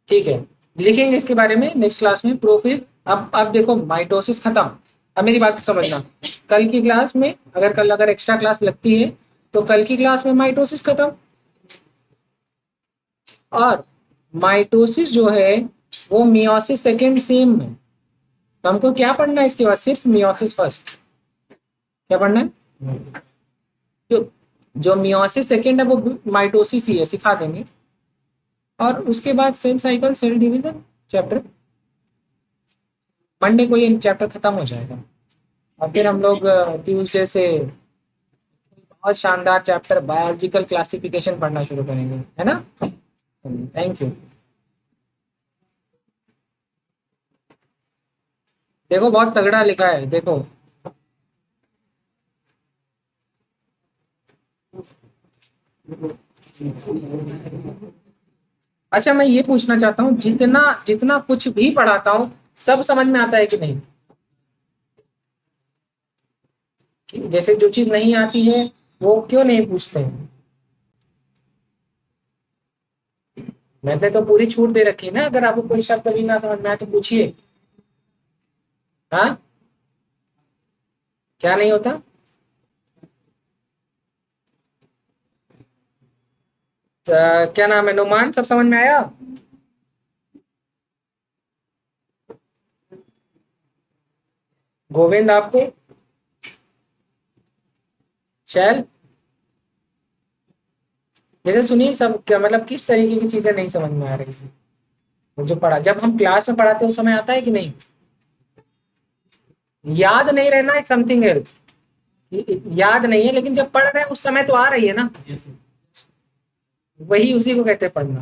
ठीक है, लिखेंगे इसके बारे में नेक्स्ट क्लास में प्रोफिल। अब देखो माइटोसिस खत्म। अब मेरी बात समझना, कल की क्लास में अगर एक्स्ट्रा क्लास लगती है तो कल की क्लास में माइटोसिस खत्म। और माइटोसिस जो है वो मियोसिस सेकेंड सेम है। तो हमको क्या पढ़ना है इसके बाद? सिर्फ मियोसिस फर्स्ट। क्या पढ़ना है? जो जो मियोसिस सेकेंड है वो माइटोसिस ही है, सिखा देंगे। और उसके बाद cell cycle, cell division chapter, Monday को ये चैप्टर खत्म हो जाएगा। और फिर हम लोग ट्यूसडे से बहुत शानदार चैप्टर बायोलॉजिकल क्लासिफिकेशन पढ़ना शुरू करेंगे, है ना? Thank you. देखो बहुत तगड़ा लिखा है, देखो। अच्छा, मैं ये पूछना चाहता हूँ, जितना जितना कुछ भी पढ़ाता हूँ सब समझ में आता है कि नहीं? जैसे जो चीज नहीं आती है वो क्यों नहीं पूछते हैं? मैंने तो पूरी छूट दे रखी है ना, अगर आपको कोई शब्द भी ना समझ में आए तो पूछिए। हाँ, क्या नहीं होता? क्या नाम है, नुमान? सब समझ में आया? गोविंद आपको? शैल? जैसे सुनील, सब क्या मतलब किस तरीके की चीजें नहीं समझ में आ रही है? वो जो पढ़ा, जब हम क्लास में पढ़ाते हैं उस समय आता है कि नहीं? याद नहीं रहना है समथिंग एल्स। याद नहीं है लेकिन जब पढ़ रहे हैं उस समय तो आ रही है ना। वही उसी को कहते हैं पढ़ना।